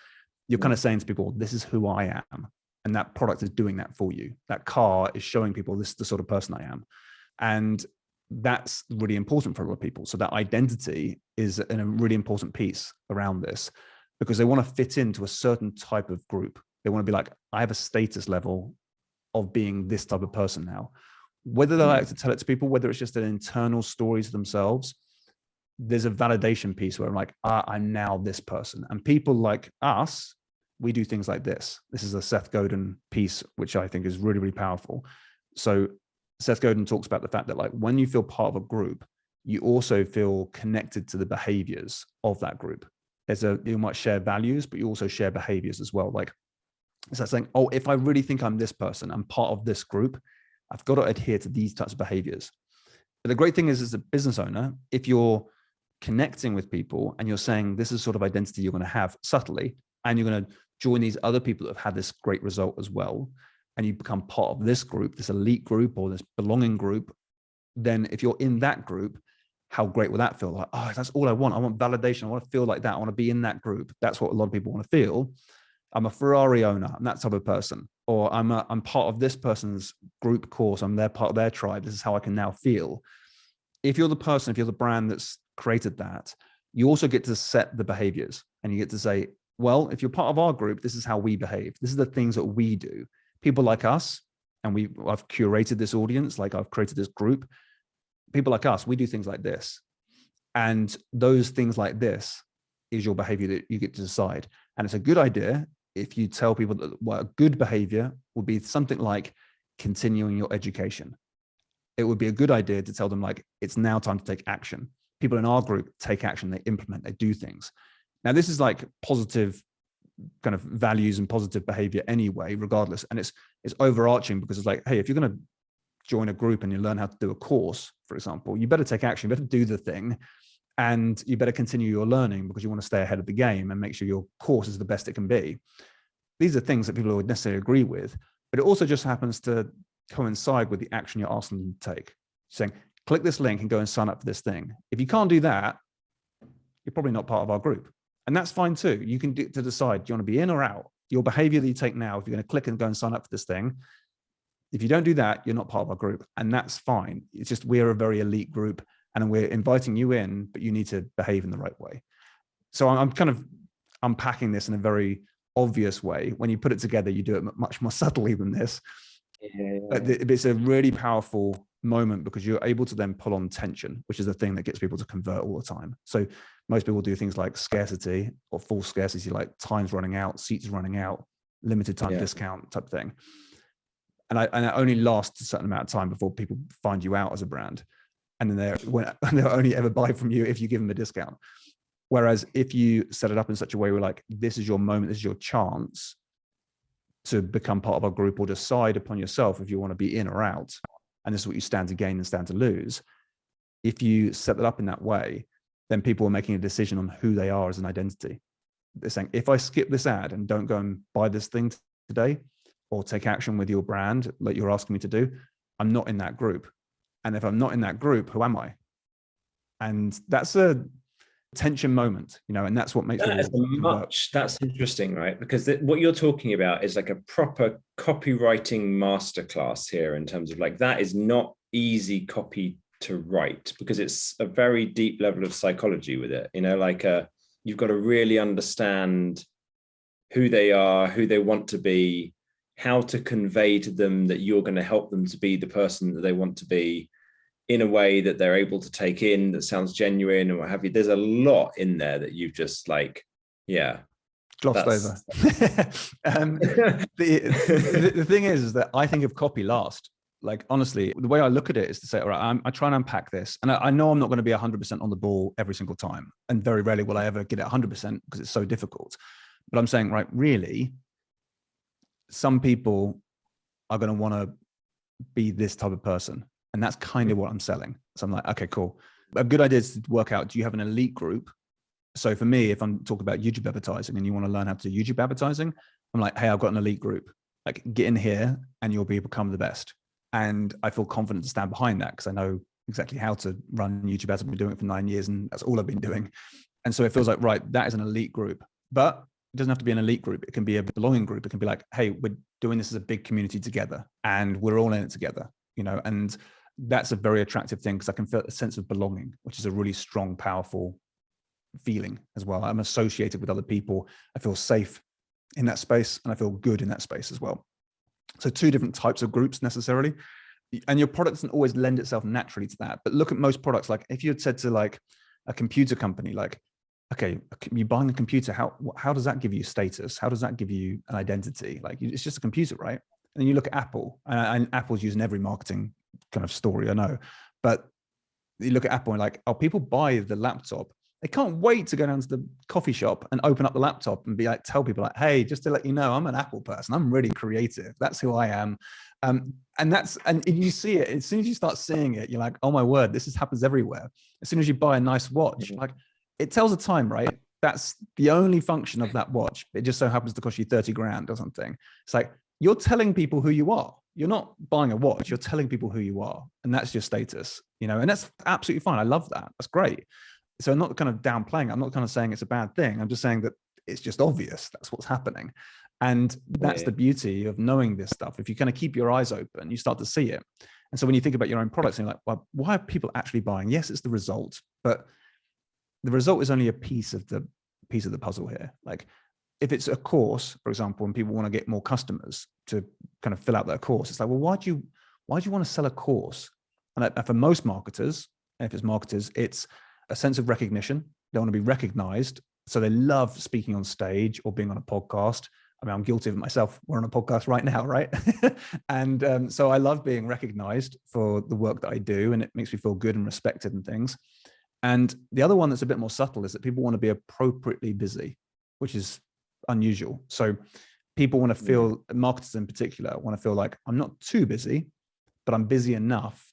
You're kind of saying to people, this is who I am. And that product is doing that for you. That car is showing people this is the sort of person I am. And that's really important for a lot of people. So that identity is a really important piece around this, because they want to fit into a certain type of group. They want to be like, I have a status level of being this type of person now. Whether they like to tell it to people, whether it's just an internal story to themselves, there's a validation piece where I'm like, I'm now this person. And people like us we do things like this. This is a Seth Godin piece, which I think is really, really powerful. So Seth Godin talks about the fact that like when you feel part of a group, you also feel connected to the behaviors of that group. You might share values, but you also share behaviors as well. Like it's like saying, oh, if I really think I'm this person, I'm part of this group, I've got to adhere to these types of behaviors. But the great thing is, as a business owner, if you're connecting with people and you're saying this is sort of identity you're going to have subtly, and you're going to join these other people that have had this great result as well, and you become part of this group, this elite group or this belonging group, then if you're in that group, how great will that feel? Like, oh, that's all I want. I want validation. I want to feel like that. I want to be in that group. That's what a lot of people want to feel. I'm a Ferrari owner. I'm that type of person. Or I'm part of this person's group course. I'm their part of their tribe. This is how I can now feel. If you're the person, if you're the brand that's created that, you also get to set the behaviors, and you get to say, well, if you're part of our group, this is how we behave. This is the things that we do. People like us, and I've curated this audience, like I've created this group. People like us, we do things like this. And those things like this is your behavior that you get to decide. And it's a good idea if you tell people that a good behavior would be something like continuing your education. It would be a good idea to tell them like, it's now time to take action. People in our group take action, they implement, they do things. Now, this is like positive kind of values and positive behavior anyway, regardless. And it's overarching because it's like, hey, if you're going to join a group and you learn how to do a course, for example, you better take action, you better do the thing, and you better continue your learning because you want to stay ahead of the game and make sure your course is the best it can be. These are things that people would necessarily agree with, but it also just happens to coincide with the action you're asking them to take. Saying, click this link and go and sign up for this thing. If you can't do that, you're probably not part of our group. And that's fine too. You can to decide, do you want to be in or out? Your behavior that you take now, if you're going to click and go and sign up for this thing, if you don't do that, you're not part of our group. And that's fine. It's just, we're a very elite group and we're inviting you in, but you need to behave in the right way. So I'm kind of unpacking this in a very obvious way. When you put it together, you do it much more subtly than this. But it's a really powerful moment because you're able to then pull on tension, which is the thing that gets people to convert all the time. So most people do things like scarcity or false scarcity, like time's running out, seats running out, limited time discount type thing. And it only lasts a certain amount of time before people find you out as a brand. And then they'll only ever buy from you if you give them a discount. Whereas if you set it up in such a way where like, this is your moment, this is your chance to become part of our group or decide upon yourself if you want to be in or out. And this is what you stand to gain and stand to lose. If you set it up in that way, then people are making a decision on who they are as an identity. They're saying, if I skip this ad and don't go and buy this thing today or take action with your brand like you're asking me to do, I'm not in that group. And if I'm not in that group, who am I? And that's a tension moment, and that's what makes that's interesting, right? Because what you're talking about is like a proper copywriting masterclass here, in terms of like, that is not easy copy to write because it's a very deep level of psychology with it, you've got to really understand who they are, who they want to be, how to convey to them that you're going to help them to be the person that they want to be in a way that they're able to take in, that sounds genuine and what have you. There's a lot in there that you've just glossed over. The thing is that I think of copy last. Like, honestly, the way I look at it is to say, all right, I try and unpack this. And I know I'm not going to be 100% on the ball every single time. And very rarely will I ever get it 100% because it's so difficult. But I'm saying, right, really, some people are going to want to be this type of person. And that's kind of what I'm selling. So I'm like, okay, cool. A good idea is to work out, do you have an elite group? So for me, if I'm talking about YouTube advertising and you want to learn how to do YouTube advertising, I'm like, hey, I've got an elite group. Like, get in here and you'll become the best. And I feel confident to stand behind that because I know exactly how to run YouTube ads. I've been doing it for 9 years and that's all I've been doing. And so it feels like, right, that is an elite group. But it doesn't have to be an elite group. It can be a belonging group. It can be like, hey, we're doing this as a big community together and we're all in it together, and that's a very attractive thing because I can feel a sense of belonging, which is a really strong, powerful feeling as well. I'm associated with other people. I feel safe in that space and I feel good in that space as well. So two different types of groups necessarily. And your product doesn't always lend itself naturally to that. But look at most products. Like if you had said to like a computer company, like, okay, you buying a computer, how does that give you status? How does that give you an identity? Like, it's just a computer, right? And then you look at Apple, and Apple's using every marketing kind of story, I know, but you look at Apple and like, oh, people buy the laptop. They can't wait to go down to the coffee shop and open up the laptop and be like, tell people like, hey, just to let you know, I'm an Apple person. I'm really creative. That's who I am. And you see it as soon as you start seeing it, you're like, oh my word, happens everywhere. As soon as you buy a nice watch, like, it tells the time, right? That's the only function of that watch. It just so happens to cost you 30 grand or something. It's like, you're telling people who you are. You're not buying a watch, you're telling people who you are. And that's your status, and that's absolutely fine. I love that. That's great. So I'm not kind of downplaying. I'm not kind of saying it's a bad thing. I'm just saying that it's just obvious. That's what's happening. And that's the beauty of knowing this stuff. If you kind of keep your eyes open, you start to see it. And so when you think about your own products, and you're like, well, why are people actually buying? Yes, it's the result, but the result is only a piece of the puzzle here. Like, if it's a course, for example, and people want to get more customers to kind of fill out their course, it's like, well, why do you want to sell a course? And for most marketers, if it's marketers, it's a sense of recognition. They want to be recognized. So they love speaking on stage or being on a podcast. I mean, I'm guilty of it myself. We're on a podcast right now, right? And so I love being recognized for the work that I do, and it makes me feel good and respected and things. And the other one that's a bit more subtle is that people want to be appropriately busy, which is unusual. So people want to feel, marketers in particular, want to feel like I'm not too busy, but I'm busy enough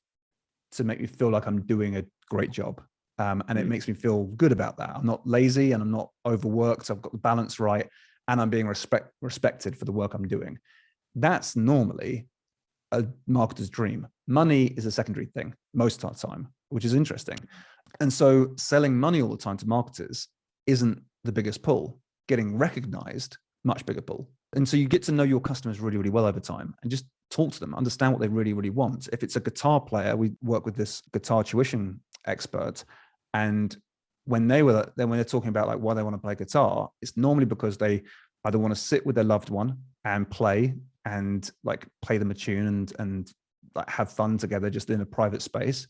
to make me feel like I'm doing a great job. And it makes me feel good about that. I'm not lazy and I'm not overworked. I've got the balance right, and I'm being respected for the work I'm doing. That's normally a marketer's dream. Money is a secondary thing most of the time, which is interesting. And so selling money all the time to marketers isn't the biggest pull. Getting recognized, much bigger pull. And so you get to know your customers really, really well over time, and just talk to them, understand what they really, really want. If it's a guitar player, we work with this guitar tuition expert, and when they're talking about like why they want to play guitar, it's normally because they either want to sit with their loved one and play them a tune and like have fun together just in a private space.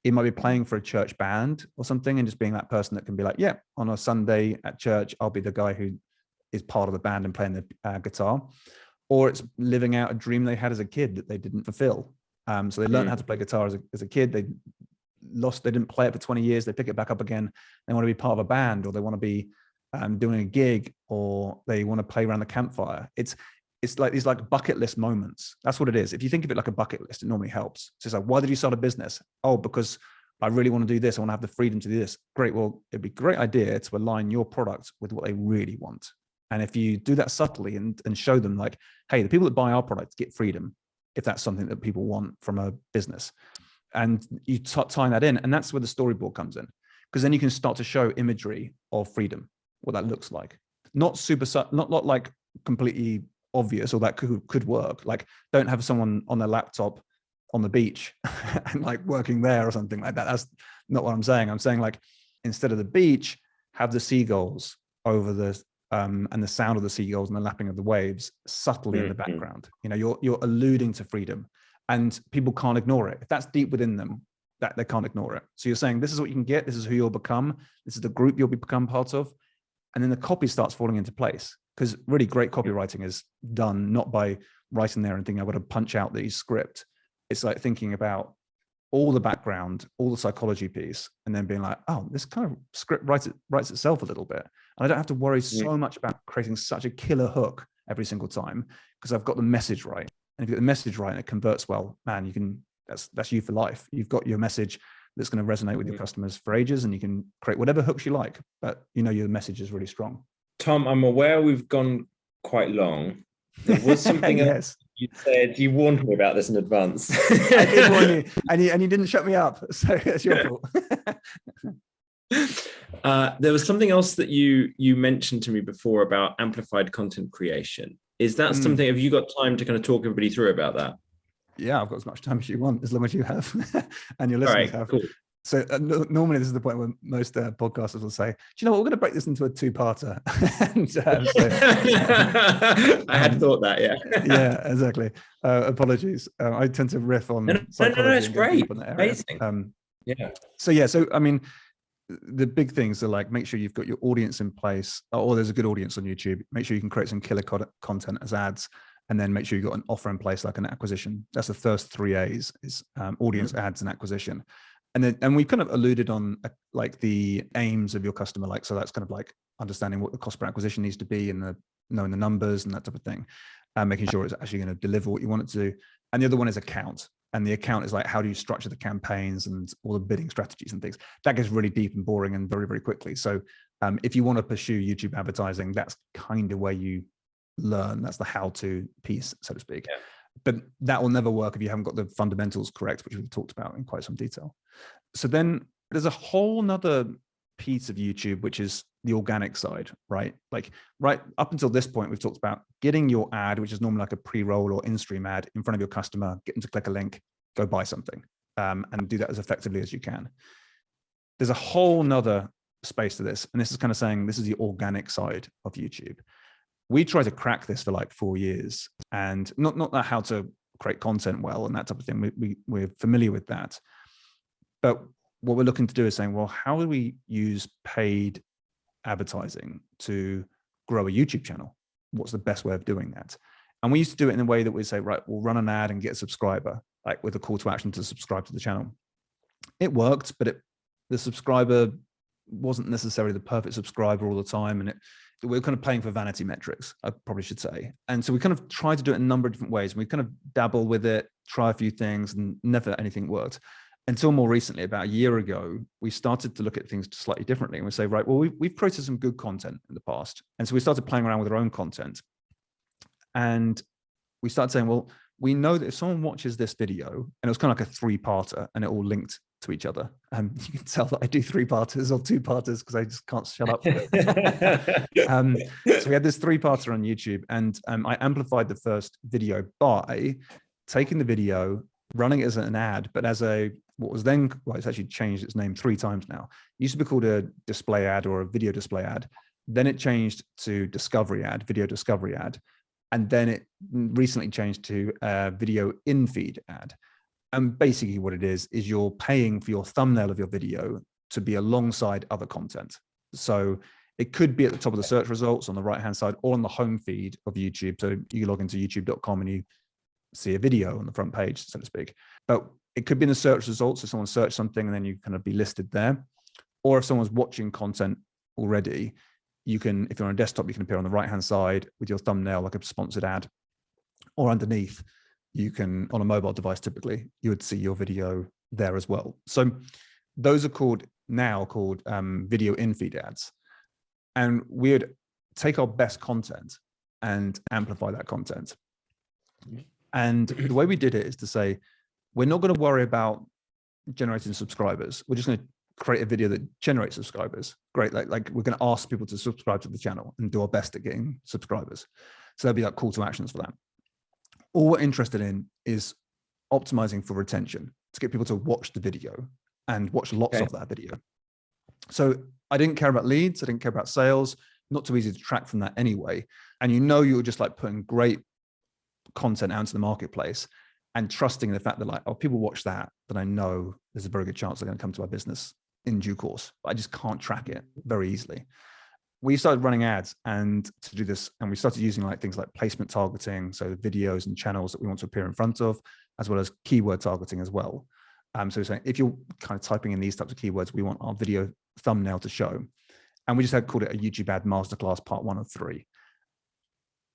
It might be playing for a church band or something, and just being that person that can be like, yeah, on a Sunday at church, I'll be the guy who is part of the band and playing the guitar. Or it's living out a dream they had as a kid that they didn't fulfill. So they learned how to play guitar as a kid. They didn't play it for 20 years. They pick it back up again. They want to be part of a band, or they want to be doing a gig, or they want to play around the campfire. It's like these like bucket list moments. That's what it is. If you think of it like a bucket list, it normally helps. So it's like, why did you start a business? Oh, because I really want to do this. I want to have the freedom to do this. Great. Well, it'd be a great idea to align your product with what they really want. And if you do that subtly and show them like, hey, the people that buy our product get freedom, if that's something that people want from a business, and you tie that in, and that's where the storyboard comes in, because then you can start to show imagery of freedom, what that looks like. Not like completely obvious, or that could work. Like, don't have someone on their laptop on the beach and like working there or something like that. That's not what I'm saying. I'm saying like, instead of the beach, have the seagulls over the and the sound of the seagulls and the lapping of the waves subtly in the background. You're alluding to freedom, and people can't ignore it. If that's deep within them, that they can't ignore it. So you're saying, this is what you can get. This is who you'll become. This is the group you'll become part of. And then the copy starts falling into place, because really great copywriting is done not by writing there and thinking, I've got to punch out the script. It's like thinking about all the background, all the psychology piece, and then being like, oh, this kind of script writes itself a little bit. And I don't have to worry so much about creating such a killer hook every single time, because I've got the message right. And if you get the message right and it converts well, man, that's you for life. You've got your message that's going to resonate with your customers for ages, and you can create whatever hooks you like, but your message is really strong. Tom, I'm aware we've gone quite long. There was something yes. else you said. You warned me about this in advance. I did warn you, and you didn't shut me up, so it's your fault. There was something else that you mentioned to me before about amplified content creation. Is that something? Have you got time to kind of talk everybody through about that? Yeah, I've got as much time as you want, as long as you have, and your listeners have. Cool. So normally this is the point where most podcasters will say, do you know what, we're going to break this into a two-parter. I had thought that, yeah. Yeah, exactly. Apologies. I tend to riff on psychology. No, it's great. Amazing. So I mean, the big things are like, make sure you've got your audience in place, or there's a good audience on YouTube. Make sure you can create some killer content as ads, and then make sure you've got an offer in place, like an acquisition. That's the first 3 A's, is audience, ads, and acquisition. And we kind of alluded on like the aims of your customer. Like, so that's kind of like understanding what the cost per acquisition needs to be, and knowing the numbers and that type of thing, and making sure it's actually going to deliver what you want it to. And the other one is account. And the account is like, how do you structure the campaigns and all the bidding strategies and things? That gets really deep and boring and very, very quickly. So if you want to pursue YouTube advertising, that's kind of where you learn. That's the how-to piece, so to speak. Yeah. But that will never work if you haven't got the fundamentals correct, which we've talked about in quite some detail. So then there's a whole nother piece of YouTube, which is the organic side, right? Like right up until this point, we've talked about getting your ad, which is normally like a pre-roll or in-stream ad, in front of your customer, get them to click a link, go buy something, and do that as effectively as you can. There's a whole nother space to this. And this is kind of saying, this is the organic side of YouTube. We tried to crack this for like 4 years, and not that how to create content well and that type of thing. We're familiar with that. But what we're looking to do is saying, well, how do we use paid advertising to grow a YouTube channel? What's the best way of doing that? And we used to do it in a way that we say, right, we'll run an ad and get a subscriber, like with a call to action to subscribe to the channel. It worked, but the subscriber wasn't necessarily the perfect subscriber all the time. And we were kind of playing for vanity metrics, I probably should say. And so we kind of tried to do it in a number of different ways. We kind of dabble with it, try a few things, and never anything worked. Until more recently, about a year ago, we started to look at things slightly differently. And we say, right, well, we've created some good content in the past. And so we started playing around with our own content. And we started saying, well, we know that if someone watches this video, and it was kind of like a 3-parter, and it all linked to each other. You can tell that I do 3-parters or 2-parters because I just can't shut up. So we had this 3-parter on YouTube, and I amplified the first video by taking the video, running it as an ad, but as what was then, well, it's actually changed its name 3 times now. It used to be called a display ad or a video display ad. Then it changed to discovery ad, video discovery ad. And then it recently changed to a video in-feed ad. And basically what it is you're paying for your thumbnail of your video to be alongside other content. So it could be at the top of the search results on the right-hand side, or on the home feed of YouTube. So you log into youtube.com and you see a video on the front page, so to speak. But it could be in the search results if someone searched something and then you kind of be listed there. Or if someone's watching content already, you can, if you're on a desktop, you can appear on the right-hand side with your thumbnail, like a sponsored ad. Or underneath, you can, on a mobile device typically, you would see your video there as well. So those are now called video in-feed ads. And we would take our best content and amplify that content. And the way we did it is to say, we're not going to worry about generating subscribers. We're just going to create a video that generates subscribers. Great. Like we're going to ask people to subscribe to the channel and do our best at getting subscribers. So there'll be like call to actions for that. All we're interested in is optimizing for retention, to get people to watch the video and watch lots of that video. So I didn't care about leads. I didn't care about sales. Not too easy to track from that anyway. And you're just like putting great content out into the marketplace and trusting the fact that like, oh, people watch that, then I know there's a very good chance they're going to come to our business in due course. But I just can't track it very easily. We started running ads and to do this, and we started using like things like placement targeting, so videos and channels that we want to appear in front of, as well as keyword targeting as well. So we're saying if you're kind of typing in these types of keywords, we want our video thumbnail to show. And we just called it a YouTube ad masterclass part 1 of 3.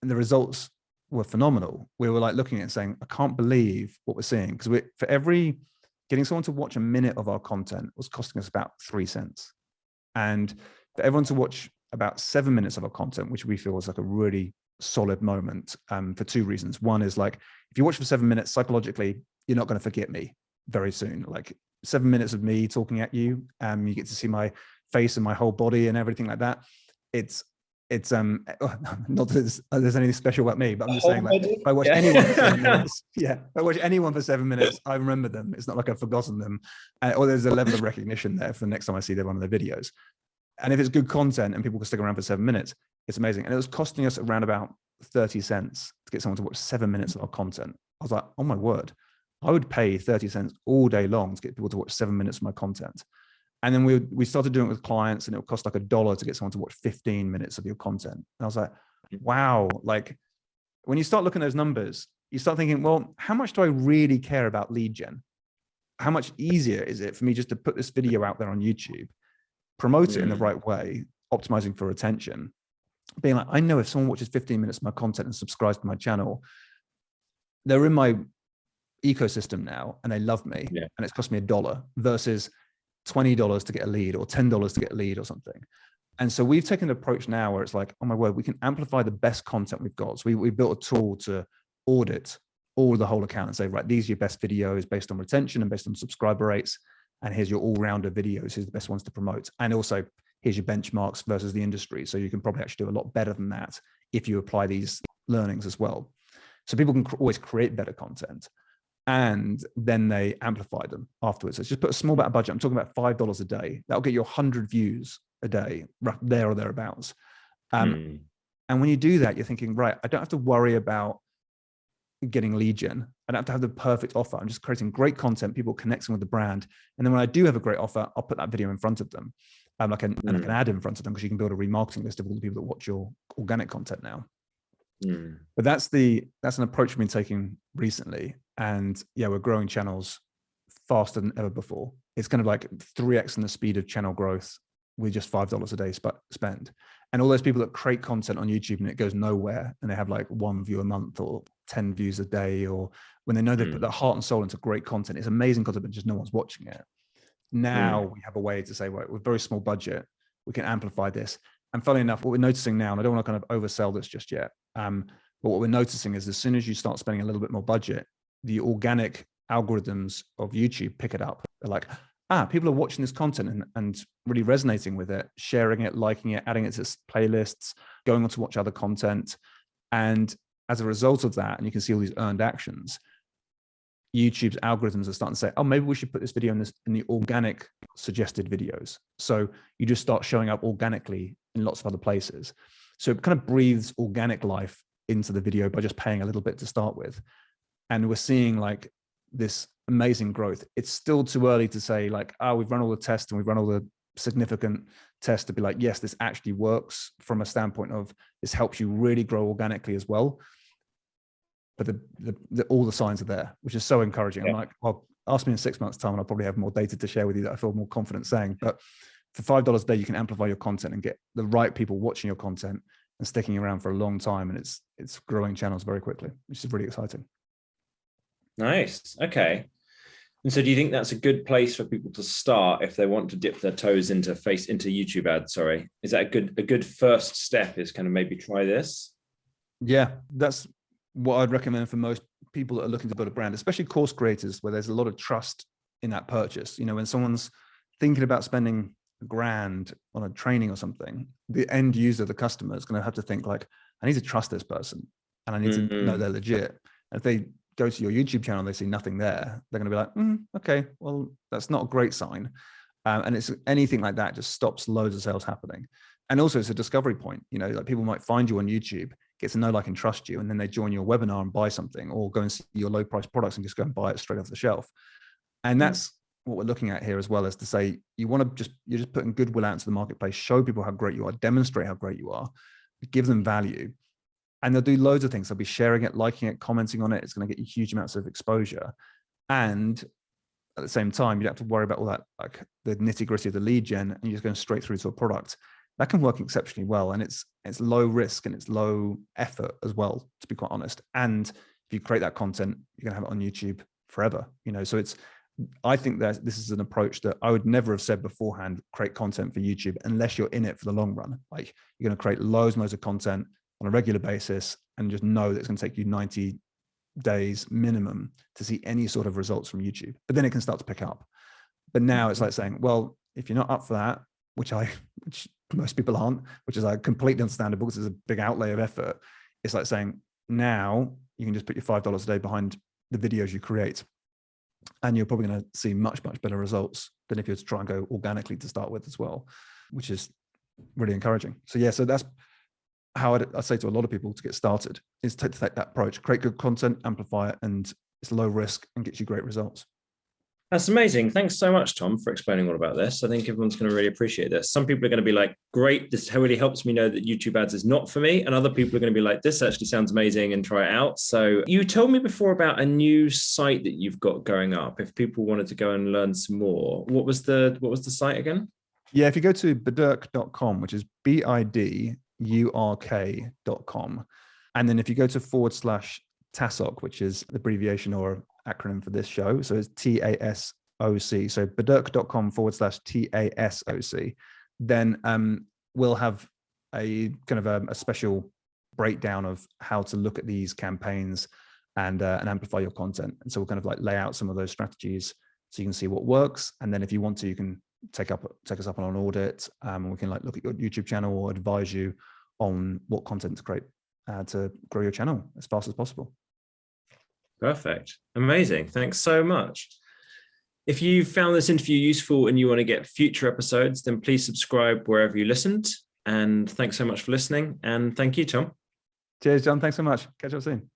And the results were phenomenal. We were like looking at it and saying, I can't believe what we're seeing, because for every getting someone to watch a minute of our content was costing us about 3 cents. And for everyone to watch about 7 minutes of our content, which we feel is like a really solid moment, for 2 reasons. One is like, if you watch for 7 minutes, psychologically, you're not going to forget me very soon. Like 7 minutes of me talking at you, you get to see my face and my whole body and everything like that. It's not that there's anything special about me, but I'm just saying, like, if I watch anyone for 7 minutes, if I watch anyone for 7 minutes, I remember them. It's not like I've forgotten them, or there's a level of recognition there for the next time I see them on their videos. And if it's good content and people can stick around for 7 minutes, it's amazing. And it was costing us around about 30 cents to get someone to watch 7 minutes of our content. I was like, oh my word, I would pay 30 cents all day long to get people to watch 7 minutes of my content. And then we started doing it with clients, and it would cost like $1 to get someone to watch 15 minutes of your content. And I was like, wow, like when you start looking at those numbers, you start thinking, well, how much do I really care about lead gen? How much easier is it for me just to put this video out there on YouTube, promote it in the right way, optimizing for retention, being like, I know if someone watches 15 minutes of my content and subscribes to my channel, they're in my ecosystem now and they love me, and it's cost me $1 versus $20 to get a lead or $10 to get a lead or something. And so we've taken an approach now where it's like, oh my word, we can amplify the best content we've got. So we built a tool to audit all the whole account and say, right, these are your best videos based on retention and based on subscriber rates. And here's your all-rounder videos. Here's the best ones to promote. And also here's your benchmarks versus the industry. So you can probably actually do a lot better than that if you apply these learnings as well. So people can always create better content, and then they amplify them afterwards. So just put a small amount of budget. I'm talking about $5 a day. That'll get you 100 views a day, there or thereabouts. And when you do that, you're thinking, right, I don't have to worry about getting lead gen. I don't have to have the perfect offer. I'm just creating great content, people connecting with the brand. And then when I do have a great offer, I'll put that video in front of them, like an ad in front of them, because you can build a remarketing list of all the people that watch your organic content now. But that's an approach we've been taking recently. And yeah, we're growing channels faster than ever before. It's kind of like 3x in the speed of channel growth with just $5 a day spend. And all those people that create content on YouTube and it goes nowhere, and they have like 1 view a month or 10 views a day, or when they know they put their heart and soul into great content, it's amazing content, but just no one's watching it. Now we have a way to say, right, with very small budget, we can amplify this. And funnily enough, what we're noticing now, and I don't want to kind of oversell this just yet, but what we're noticing is as soon as you start spending a little bit more budget, the organic algorithms of YouTube pick it up. They're like, people are watching this content and really resonating with it, sharing it, liking it, adding it to playlists, going on to watch other content. And as a result of that, and you can see all these earned actions, YouTube's algorithms are starting to say, oh, maybe we should put this video in the organic suggested videos. So you just start showing up organically in lots of other places. So it kind of breathes organic life into the video by just paying a little bit to start with. And we're seeing like this amazing growth. It's still too early to say like, we've run all the tests and we've run all the significant tests to be like, yes, this actually works from a standpoint of this helps you really grow organically as well. But all the signs are there, which is so encouraging. I'm like, well, ask me in 6 months' time and I'll probably have more data to share with you that I feel more confident saying. But for $5 a day, you can amplify your content and get the right people watching your content and sticking around for a long time. And it's growing channels very quickly, which is really exciting. Nice. Okay. And so do you think that's a good place for people to start if they want to dip their toes into YouTube ads? Sorry. Is that a good first step, is kind of maybe try this? Yeah, that's what I'd recommend for most people that are looking to build a brand, especially course creators, where there's a lot of trust in that purchase. You know, when someone's thinking about spending $1,000 on a training or something, the end user, the customer, is going to have to think like, I need to trust this person and I need to know they're legit. And if they go to your YouTube channel and they see nothing there, they're going to be like, okay, well, that's not a great sign. And it's anything like that just stops loads of sales happening. And also it's a discovery point. You know, like people might find you on YouTube, get to know, like, and trust you, and then they join your webinar and buy something, or go and see your low price products and just go and buy it straight off the shelf. And that's what we're looking at here as well, is to say, you're just putting goodwill out into the marketplace, show people how great you are, demonstrate how great you are, give them value. And they'll do loads of things. They'll be sharing it, liking it, commenting on it. It's going to get you huge amounts of exposure. And at the same time, you don't have to worry about all that, like the nitty gritty of the lead gen, and you're just going straight through to a product. That can work exceptionally well. And it's low risk and it's low effort as well, to be quite honest. And if you create that content, you're going to have it on YouTube forever, you know? So I think that this is an approach that I would never have said beforehand, create content for YouTube, unless you're in it for the long run. Like, you're going to create loads of content on a regular basis and just know that it's going to take you 90 days minimum to see any sort of results from YouTube. But then it can start to pick up. But now it's like saying, well, if you're not up for that, which most people aren't, which is like completely understandable because it's a big outlay of effort. It's like saying, now you can just put your $5 a day behind the videos you create, and you're probably going to see much, much better results than if you were to try and go organically to start with as well, which is really encouraging. So yeah, so that's how I say to a lot of people to get started, is to take that approach, create good content, amplify it, and it's low risk and gets you great results. That's amazing. Thanks so much, Tom, for explaining all about this. I think everyone's going to really appreciate this. Some people are going to be like, great, this really helps me know that YouTube ads is not for me. And other people are going to be like, this actually sounds amazing and try it out. So you told me before about a new site that you've got going up. If people wanted to go and learn some more, what was the site again? Yeah, if you go to bidurk.com, which is BIDURK.com, and then if you go to /TASOC, which is the abbreviation or acronym for this show, so it's TASOC, so bidurk.com /TASOC, then we'll have a kind of a special breakdown of how to look at these campaigns and amplify your content. And so we'll kind of like lay out some of those strategies so you can see what works. And then if you want to, you can take us up on an audit, and we can like look at your YouTube channel or advise you on what content to create to grow your channel as fast as possible. Perfect. Amazing. Thanks so much. If you found this interview useful and you want to get future episodes, then please subscribe wherever you listened. And thanks so much for listening. And thank you, Tom. Cheers, John. Thanks so much. Catch up soon.